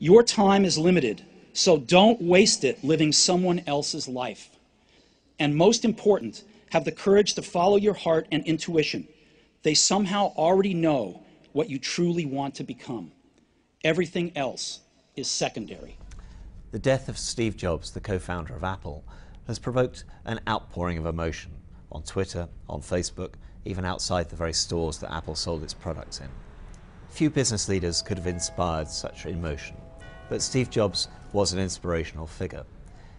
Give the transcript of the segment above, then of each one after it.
Your time is limited, so don't waste it living someone else's life. And most important, have the courage to follow your heart and intuition. They somehow already know what you truly want to become. Everything else is secondary. The death of Steve Jobs, the co-founder of Apple, has provoked an outpouring of emotion on Twitter, on Facebook, even outside the very stores that Apple sold its products in. Few business leaders could have inspired such emotion, but Steve Jobs was an inspirational figure.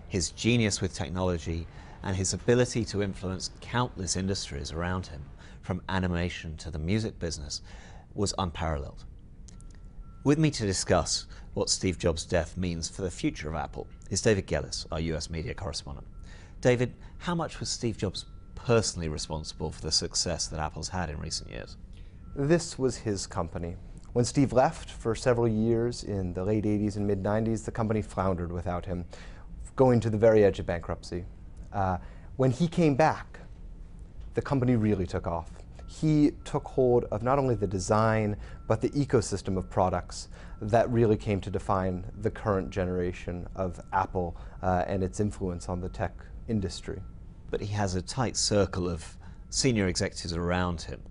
His genius with technology and his ability to influence countless industries around him, from animation to the music business, was unparalleled. With me to discuss what Steve Jobs' death means for the future of Apple is David Gellis, our US media correspondent. David, how much was Steve Jobs personally responsible for the success that Apple's had in recent years? This was his company. When Steve left for several years in the late 80s and mid-90s, the company floundered without him, going to the very edge of bankruptcy. When he came back, the company really took off. He took hold of not only the design, but the ecosystem of products that really came to define the current generation of Apple and its influence on the tech industry. But he has a tight circle of senior executives around him.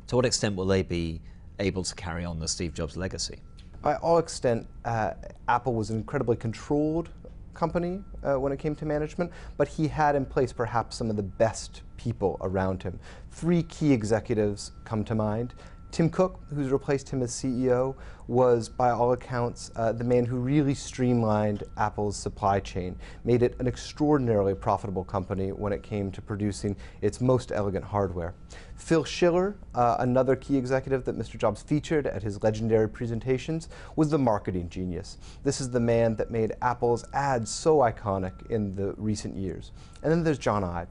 To what extent will they be able to carry on the Steve Jobs legacy? By all extent, Apple was an incredibly controlled company when it came to management, but he had in place perhaps some of the best people around him. Three key executives come to mind. Tim Cook, who's replaced him as CEO, was by all accounts the man who really streamlined Apple's supply chain, made it an extraordinarily profitable company when it came to producing its most elegant hardware. Phil Schiller, another key executive that Mr. Jobs featured at his legendary presentations, was the marketing genius. This is the man that made Apple's ads so iconic in the recent years. And then there's John Ive,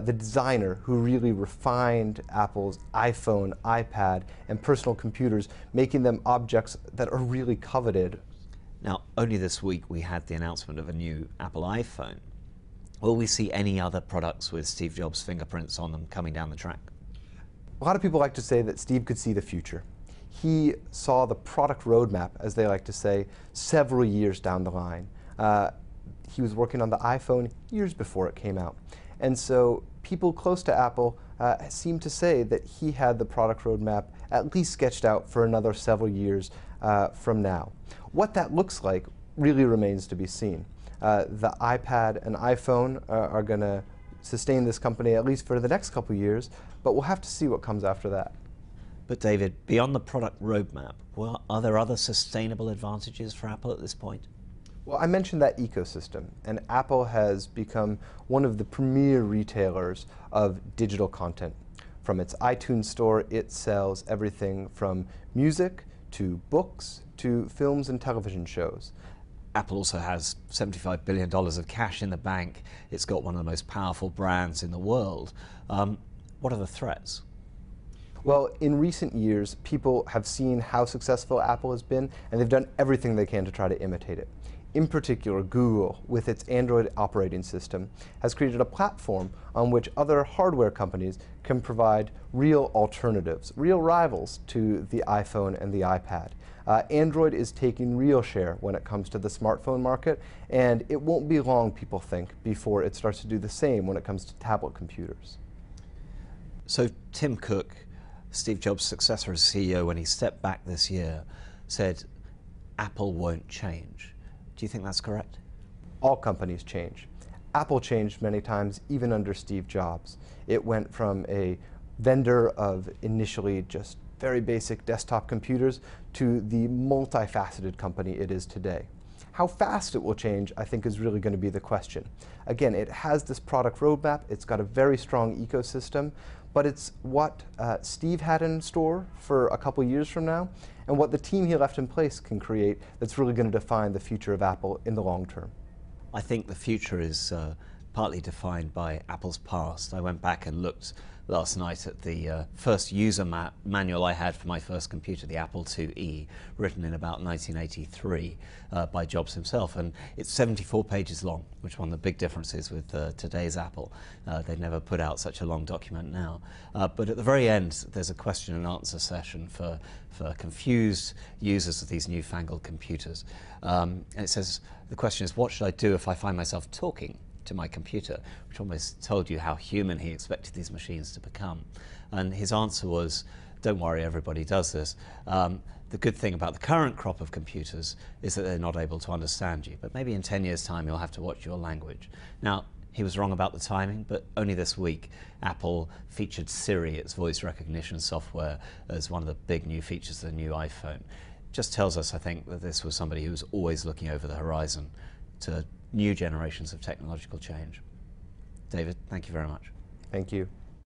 the designer who really refined Apple's iPhone, iPad, and personal computers, making them objects that are really coveted. Now, only this week we had the announcement of a new Apple iPhone. Will we see any other products with Steve Jobs' fingerprints on them coming down the track? A lot of people like to say that Steve could see the future. He saw the product roadmap, as they like to say, several years down the line. He was working on the iPhone years before it came out. And so people close to Apple seem to say that he had the product roadmap at least sketched out for another several years from now. What that looks like really remains to be seen. The iPad and iPhone are going to sustain this company at least for the next couple of years, but we'll have to see what comes after that. But David, beyond the product roadmap, are there other sustainable advantages for Apple at this point? Well, I mentioned that ecosystem, and Apple has become one of the premier retailers of digital content. From its iTunes store, it sells everything from music to books to films and television shows. Apple also has $75 billion of cash in the bank. It's got one of the most powerful brands in the world. What are the threats? Well, in recent years, people have seen how successful Apple has been, and they've done everything they can to try to imitate it. In particular, Google, with its Android operating system, has created a platform on which other hardware companies can provide real alternatives, real rivals to the iPhone and the iPad. Android is taking real share when it comes to the smartphone market, and it won't be long, people think, before it starts to do the same when it comes to tablet computers. So Tim Cook, Steve Jobs' successor as CEO, when he stepped back this year, said Apple won't change. Do you think that's correct? All companies change. Apple changed many times, even under Steve Jobs. It went from a vendor of initially just very basic desktop computers to the multifaceted company it is today. How fast it will change, I think, is really going to be the question. Again, it has this product roadmap, it's got a very strong ecosystem, but it's what Steve had in store for a couple years from now, and what the team he left in place can create that's really going to define the future of Apple in the long term. I think the future is partly defined by Apple's past. I went back and looked last night at the first user manual I had for my first computer, the Apple IIe, written in about 1983 by Jobs himself, and it's 74 pages long, which is one of the big differences with today's Apple. They never put out such a long document now. But at the very end, there's a question and answer session for confused users of these newfangled computers. And it says, the question is, what should I do if I find myself talking to my computer, which almost told you how human he expected these machines to become. And his answer was, don't worry, everybody does this. The good thing about the current crop of computers is that they're not able to understand you, but maybe in 10 years' time you'll have to watch your language. Now, he was wrong about the timing, but only this week Apple featured Siri, its voice recognition software, as one of the big new features of the new iPhone. Just tells us, I think, that this was somebody who was always looking over the horizon to new generations of technological change. David, thank you very much. Thank you.